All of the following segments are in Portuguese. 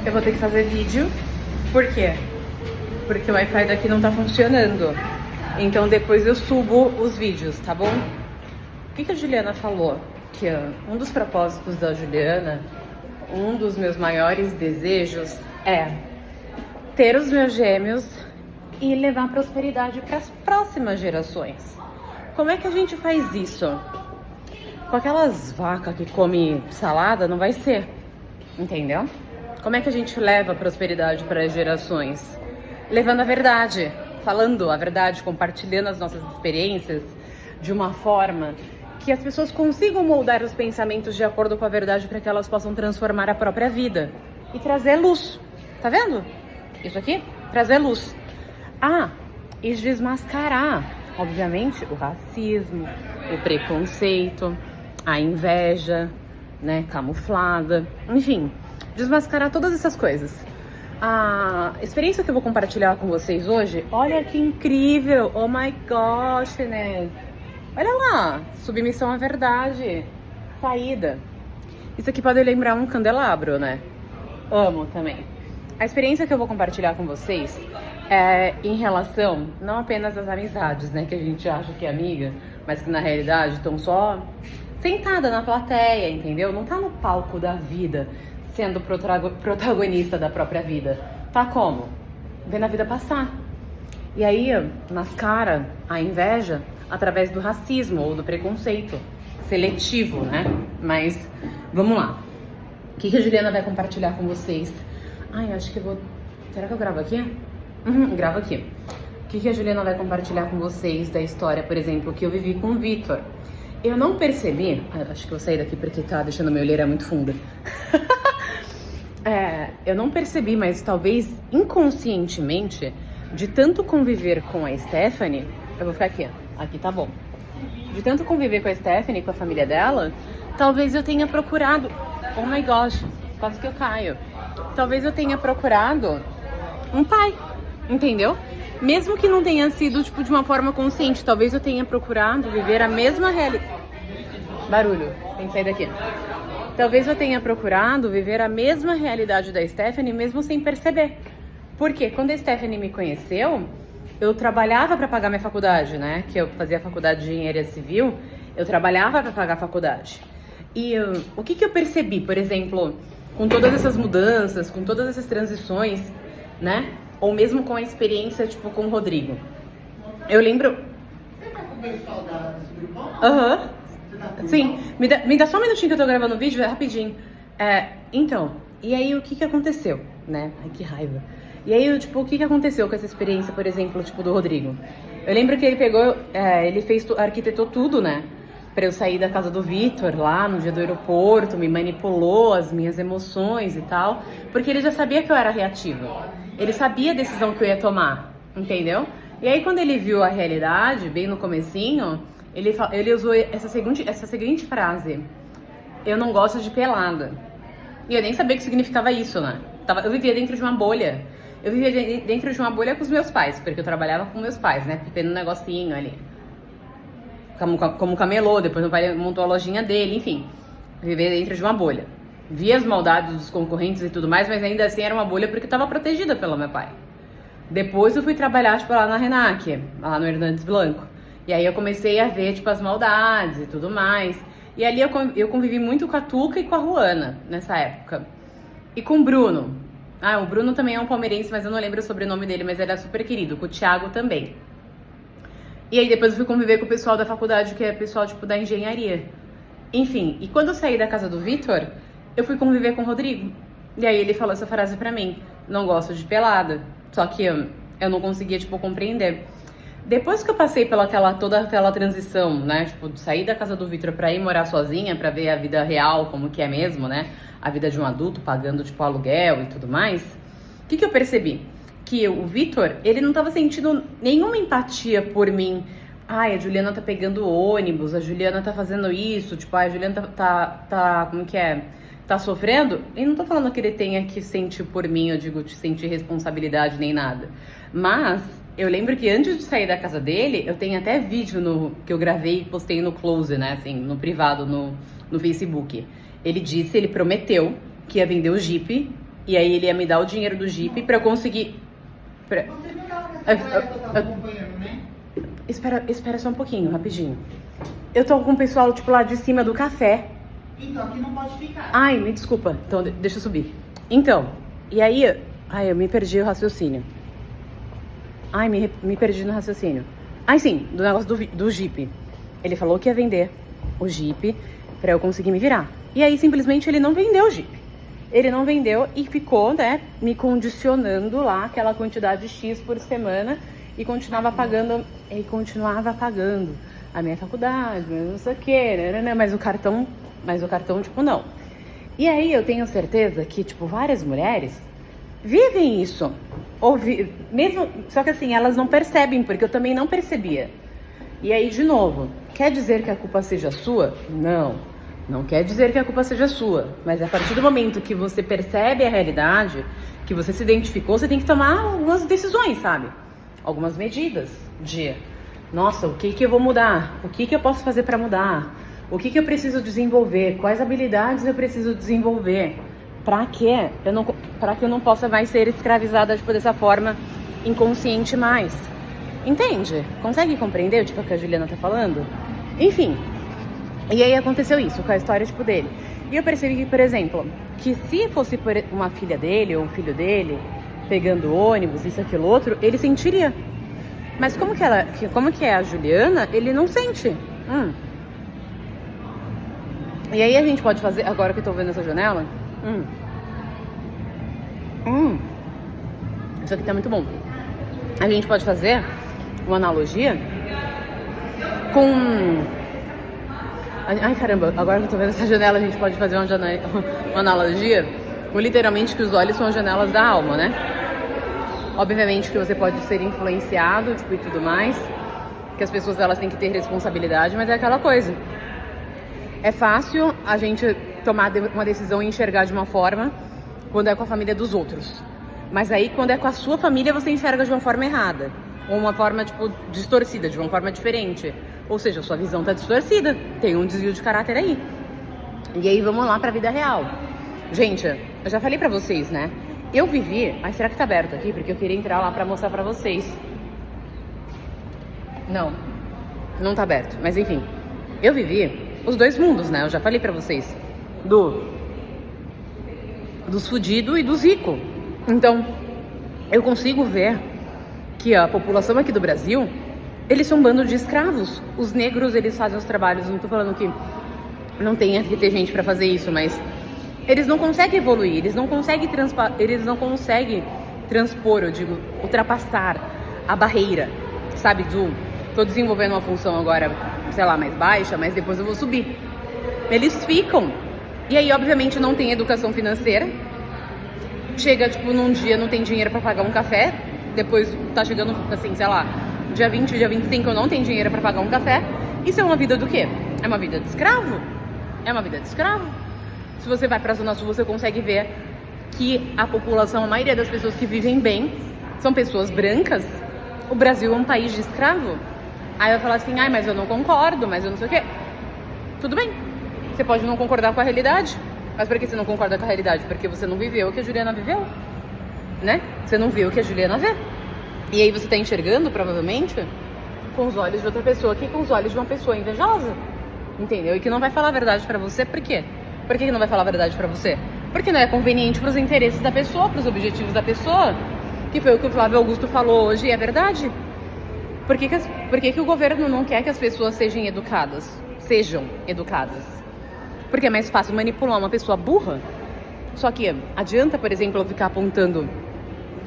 eu vou ter que fazer vídeo. Por quê? Porque o Wi-Fi daqui não tá funcionando. Então depois eu subo os vídeos, tá bom? O que a Juliana falou? Que um dos propósitos da Juliana, um dos meus maiores desejos é ter os meus gêmeos e levar prosperidade para as próximas gerações. Como é que a gente faz isso? Com aquelas vacas que comem salada, não vai ser, entendeu? Como é que a gente leva a prosperidade para as gerações? Levando a verdade, falando a verdade, compartilhando as nossas experiências de uma forma que as pessoas consigam moldar os pensamentos de acordo com a verdade para que elas possam transformar a própria vida e trazer luz. Tá vendo? Isso aqui? Trazer luz. E desmascarar, obviamente, o racismo, o preconceito, a inveja, né, camuflada, enfim, desmascarar todas essas coisas. A experiência que eu vou compartilhar com vocês hoje, olha que incrível, oh my gosh, Inês. Olha lá, submissão à verdade, saída. Isso aqui pode lembrar um candelabro, né? Amo também. A experiência que eu vou compartilhar com vocês é em relação, não apenas às amizades, né? Que a gente acha que é amiga, mas que na realidade estão só sentada na plateia, entendeu? Não tá no palco da vida, sendo protagonista da própria vida. Tá como? Vendo a vida passar. E aí mascara a inveja através do racismo ou do preconceito seletivo, né? Mas vamos lá. O que a Juliana vai compartilhar com vocês? Acho que eu vou... Será que eu gravo aqui? Gravo aqui. O que a Juliana vai compartilhar com vocês da história, por exemplo, que eu vivi com o Vitor? Eu não percebi... acho que eu vou sair daqui porque tá deixando minha olheira muito funda. Eu não percebi, mas talvez inconscientemente, de tanto conviver com a Stephanie... Eu vou ficar aqui, aqui tá bom. De tanto conviver com a Stephanie, com a família dela, talvez eu tenha procurado... Oh my gosh, quase que eu caio. Talvez eu tenha procurado um pai, entendeu? Mesmo que não tenha sido, tipo, de uma forma consciente, talvez eu tenha procurado viver a mesma realidade. Barulho, tem que sair daqui. Talvez eu tenha procurado viver a mesma realidade da Stephanie, mesmo sem perceber. Porque quando a Stephanie me conheceu, eu trabalhava para pagar minha faculdade, né? Que eu fazia faculdade de engenharia civil, eu trabalhava para pagar a faculdade. E o que eu percebi, por exemplo, com todas essas mudanças, com todas essas transições, né? Ou mesmo com a experiência, tipo, com o Rodrigo. Eu lembro... Você tá com o pessoal desse grupão? Você tá com Sim. Me dá só um minutinho que eu tô gravando o vídeo, rapidinho. Então, e aí o que aconteceu, né? Ai, que raiva. E aí, tipo, o que aconteceu com essa experiência, por exemplo, tipo, do Rodrigo? Eu lembro que ele pegou, ele arquitetou tudo, né? Pra eu sair da casa do Vitor lá no dia do aeroporto, me manipulou as minhas emoções e tal, porque ele já sabia que eu era reativa. Ele sabia a decisão que eu ia tomar, entendeu? E aí quando ele viu a realidade, bem no comecinho, ele usou essa seguinte frase: eu não gosto de pelada. E eu nem sabia o que significava isso, né? Eu vivia dentro de uma bolha. Eu vivia dentro de uma bolha com os meus pais, porque eu trabalhava com meus pais, né? Tendo um negocinho ali. Como camelô, depois meu pai montou a lojinha dele, enfim. Viver dentro de uma bolha. Via as maldades dos concorrentes e tudo mais, mas ainda assim era uma bolha porque eu estava protegida pelo meu pai. Depois eu fui trabalhar, tipo, lá na Renac, lá no Hernandes Blanco. E aí eu comecei a ver, tipo, as maldades e tudo mais. E ali eu convivi muito com a Tuca e com a Ruana, nessa época. E com o Bruno. O Bruno também é um palmeirense, mas eu não lembro o sobrenome dele, mas ele é super querido. Com o Thiago também. E aí depois eu fui conviver com o pessoal da faculdade, que é pessoal, tipo, da engenharia. Enfim, e quando eu saí da casa do Vitor, eu fui conviver com o Rodrigo. E aí ele falou essa frase pra mim: não gosto de pelada. Só que eu não conseguia, tipo, compreender. Depois que eu passei toda aquela transição, né? Tipo, de sair da casa do Vitor pra ir morar sozinha, pra ver a vida real, como que é mesmo, né? A vida de um adulto, pagando, tipo, aluguel e tudo mais. O que eu percebi? Que o Vitor, ele não tava sentindo nenhuma empatia por mim. A Juliana tá pegando ônibus, a Juliana tá fazendo isso, tipo, a Juliana como que é? Tá sofrendo? E não tô falando que ele tenha que sentir por mim, eu digo, de sentir responsabilidade nem nada. Mas eu lembro que antes de sair da casa dele, eu tenho até vídeo que eu gravei e postei no Close, né, assim, no privado, no Facebook. Ele prometeu que ia vender o Jeep E aí ele ia me dar o dinheiro do Jeep pra eu conseguir... Você não tava nessa galera que eu tava acompanhando, né? Espera só um pouquinho, rapidinho. Eu tô com o pessoal, tipo, lá de cima do café. Então, aqui não pode ficar. Ai, me desculpa. Então, deixa eu subir. Então, e aí... Ai, eu me perdi o raciocínio. Ai, me perdi no raciocínio. Ai, sim, do negócio do Jeep. Ele falou que ia vender o Jeep pra eu conseguir me virar. E aí, simplesmente, ele não vendeu o Jeep. Ele não vendeu e ficou, né, me condicionando lá aquela quantidade X por semana e continuava pagando a minha faculdade, não sei o que, mas o cartão, tipo, não. E aí eu tenho certeza que, tipo, várias mulheres vivem isso. Mesmo, só que assim, elas não percebem, porque eu também não percebia. E aí, de novo, quer dizer que a culpa seja sua? Não quer dizer que a culpa seja sua, mas a partir do momento que você percebe a realidade, que você se identificou, você tem que tomar algumas decisões, sabe? Algumas medidas de, nossa, o que eu vou mudar? O que eu posso fazer para mudar? O que eu preciso desenvolver? Quais habilidades eu preciso desenvolver? Para que eu não possa mais ser escravizada tipo, dessa forma inconsciente mais? Entende? Consegue compreender tipo, o que a Juliana tá falando? Enfim. E aí aconteceu isso com a história tipo dele. E eu percebi que, por exemplo, que se fosse uma filha dele ou um filho dele pegando ônibus, isso, aquilo, outro, ele sentiria. Mas como que é a Juliana, ele não sente. E aí a gente pode fazer, agora que eu tô vendo essa janela, isso aqui tá muito bom. A gente pode fazer uma analogia com... Ai, caramba, agora que eu tô vendo essa janela, a gente pode fazer uma analogia com literalmente que os olhos são as janelas da alma, né? Obviamente que você pode ser influenciado, tipo, e tudo mais, que as pessoas, elas têm que ter responsabilidade, mas é aquela coisa. É fácil a gente tomar uma decisão e enxergar de uma forma quando é com a família dos outros. Mas aí, quando é com a sua família, você enxerga de uma forma errada. Ou uma forma, tipo, distorcida, de uma forma diferente. Ou seja, a sua visão tá distorcida. Tem um desvio de caráter aí. E aí, vamos lá pra vida real. Gente, eu já falei pra vocês, né? Eu vivi... Ai, será que tá aberto aqui? Porque eu queria entrar lá pra mostrar pra vocês. Não tá aberto. Mas, enfim. Eu vivi os dois mundos, né? Eu já falei pra vocês. Dos fudidos e dos ricos. Então, eu consigo ver que a população aqui do Brasil, eles são um bando de escravos. Os negros, eles fazem os trabalhos, não tô falando que não tenha que ter gente pra fazer isso, mas eles não conseguem evoluir, eles não conseguem transpor, eu digo, ultrapassar a barreira, sabe, tô desenvolvendo uma função agora, sei lá, mais baixa, mas depois eu vou subir. Eles ficam, e aí obviamente não tem educação financeira, chega, tipo, num dia não tem dinheiro pra pagar um café, depois tá chegando, assim, sei lá, dia 20, dia 25 eu não tenho dinheiro pra pagar um café. Isso é uma vida do quê? É uma vida de escravo. É uma vida de escravo. Se você vai pra Zona Sul, você consegue ver que a população, a maioria das pessoas que vivem bem, são pessoas brancas. O Brasil é um país de escravo. Aí vai falar assim, ai, mas eu não concordo, mas eu não sei o quê. Tudo bem. Você pode não concordar com a realidade. Mas por que você não concorda com a realidade? Porque você não viveu o que a Juliana viveu, né? Você não viu o que a Juliana vê. E aí você tá enxergando, provavelmente, com os olhos de outra pessoa que com os olhos de uma pessoa invejosa. Entendeu? E que não vai falar a verdade pra você. Por quê? Por que não vai falar a verdade pra você? Porque não é conveniente pros interesses da pessoa, pros objetivos da pessoa. Que foi o que o Flávio Augusto falou hoje e é verdade. Por que o governo não quer que as pessoas sejam educadas? Porque é mais fácil manipular uma pessoa burra. Só que adianta, por exemplo, eu ficar apontando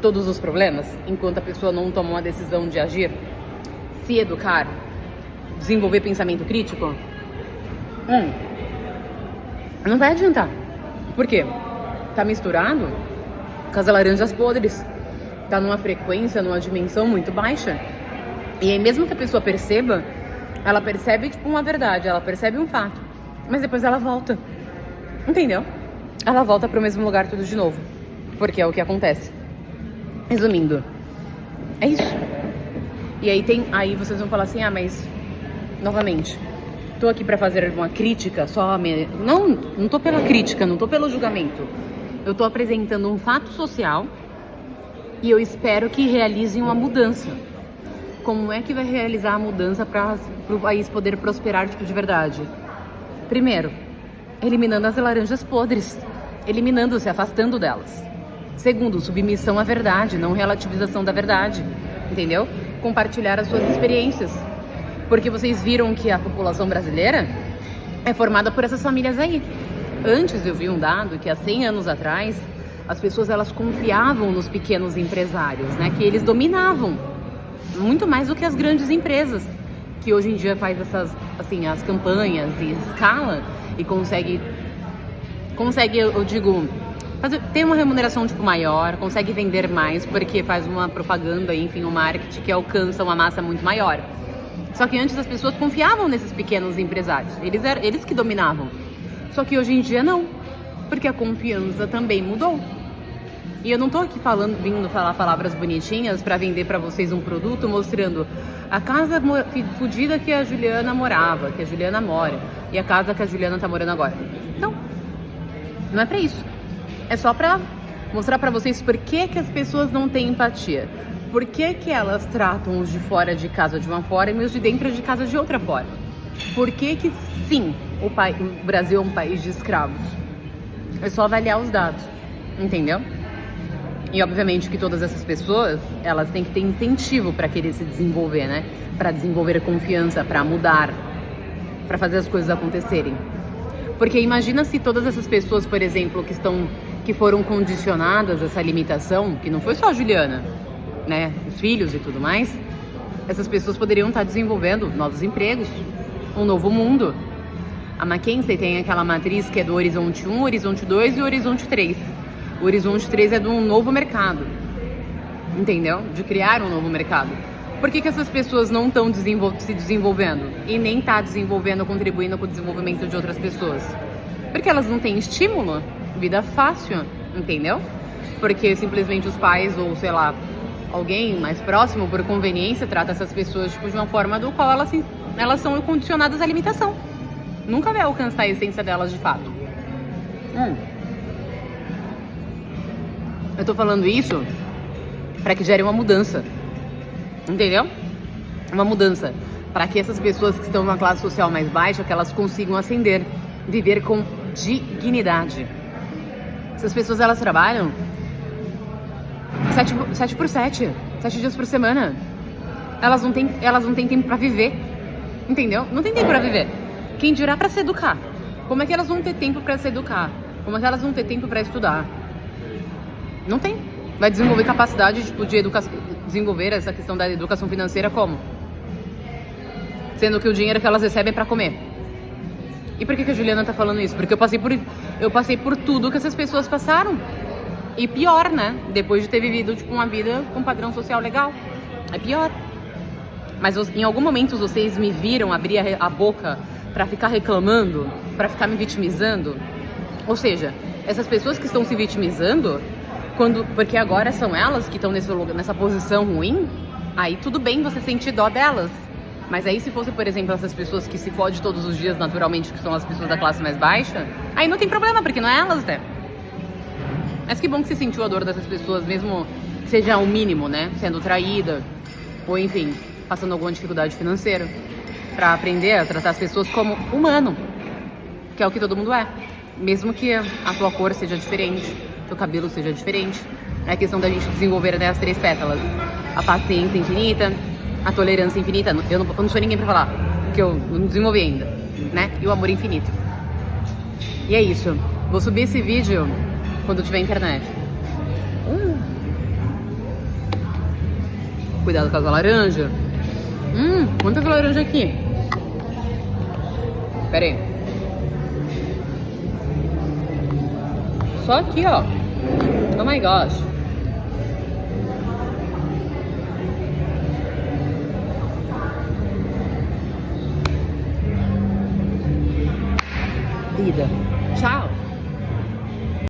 todos os problemas enquanto a pessoa não toma uma decisão de agir, se educar, desenvolver pensamento crítico? Não vai adiantar. Por quê? Tá misturado com as laranjas podres. Tá numa frequência, numa dimensão muito baixa. E aí mesmo que a pessoa perceba, ela percebe tipo uma verdade, ela percebe um fato. Mas depois ela volta. Entendeu? Ela volta pro mesmo lugar tudo de novo. Porque é o que acontece. Resumindo, é isso. E aí vocês vão falar assim, mas novamente, tô aqui pra fazer uma crítica só, não tô pela crítica, não tô pelo julgamento. Eu tô apresentando um fato social e eu espero que realizem uma mudança. Como é que vai realizar a mudança para o país poder prosperar de verdade? Primeiro, eliminando as laranjas podres. Eliminando, se afastando delas. Segundo, submissão à verdade, não relativização da verdade. Entendeu? Compartilhar as suas experiências. Porque vocês viram que a população brasileira é formada por essas famílias aí. Antes eu vi um dado que há 100 anos atrás, as pessoas elas confiavam nos pequenos empresários, né? Que eles dominavam muito mais do que as grandes empresas, que hoje em dia faz essas, assim, as campanhas e escala e consegue, eu digo, ter uma remuneração tipo maior, consegue vender mais porque faz uma propaganda, enfim, um marketing que alcança uma massa muito maior. Só que antes as pessoas confiavam nesses pequenos empresários, eles que dominavam. Só que hoje em dia não, porque a confiança também mudou. E eu não tô aqui vindo falar palavras bonitinhas pra vender pra vocês um produto mostrando a casa fodida que a Juliana morava, que a Juliana mora, e a casa que a Juliana tá morando agora. Não é pra isso. É só pra mostrar pra vocês por que as pessoas não têm empatia. Por que elas tratam os de fora de casa de uma forma e os de dentro de casa de outra forma. Por que sim, o Brasil é um país de escravos. É só avaliar os dados, entendeu? E obviamente que todas essas pessoas, elas têm que ter incentivo para querer se desenvolver, né? Para desenvolver confiança, para mudar, para fazer as coisas acontecerem. Porque imagina se todas essas pessoas, por exemplo, que foram condicionadas a essa limitação, que não foi só a Juliana, né? Os filhos e tudo mais, essas pessoas poderiam estar desenvolvendo novos empregos, um novo mundo. A McKinsey tem aquela matriz que é do Horizonte 1, Horizonte 2 e Horizonte 3. O Horizonte 3 é de um novo mercado, entendeu? De criar um novo mercado. Por que essas pessoas não estão se desenvolvendo? E nem estão desenvolvendo, contribuindo com o desenvolvimento de outras pessoas? Porque elas não têm estímulo, vida fácil, entendeu? Porque simplesmente os pais ou, sei lá, alguém mais próximo, por conveniência, trata essas pessoas tipo, de uma forma do qual elas são condicionadas à limitação. Nunca vai alcançar a essência delas de fato. Eu tô falando isso para que gere uma mudança, entendeu? Uma mudança para que essas pessoas que estão numa classe social mais baixa, que elas consigam ascender, viver com dignidade. Essas pessoas, elas trabalham 7 por 7 dias por semana. Elas não têm tempo para viver, entendeu? Não tem tempo para viver. Quem dirá para se educar? Como é que elas vão ter tempo para se educar? Como é que elas vão ter tempo para estudar? Não tem. Vai desenvolver capacidade tipo, de desenvolver essa questão da educação financeira como? Sendo que o dinheiro que elas recebem é pra comer. E por que a Juliana tá falando isso? Porque eu passei por tudo que essas pessoas passaram. E pior, né? Depois de ter vivido tipo, uma vida com um padrão social legal. É pior. Mas em algum momento vocês me viram abrir a boca pra ficar reclamando, pra ficar me vitimizando? Ou seja, essas pessoas que estão se vitimizando... porque agora são elas que estão nessa posição ruim, aí tudo bem você sentir dó delas. Mas aí se fosse, por exemplo, essas pessoas que se fodem todos os dias naturalmente, que são as pessoas da classe mais baixa, aí não tem problema, porque não é elas, né? Mas que bom que você sentiu a dor dessas pessoas, mesmo que seja o mínimo, né? Sendo traída, ou enfim, passando alguma dificuldade financeira. Pra aprender a tratar as pessoas como humano, que é o que todo mundo é. Mesmo que a tua cor seja diferente, teu cabelo seja diferente. É questão da gente desenvolver até as 3 pétalas. A paciência infinita, a tolerância infinita. Eu não sou ninguém pra falar, porque eu não desenvolvi ainda, né? E o amor infinito. E é isso. Vou subir esse vídeo quando tiver internet. Cuidado com as laranjas. Quantas laranjas aqui? Pera aí. Só aqui, ó. Oh my gosh. Vida. Tchau.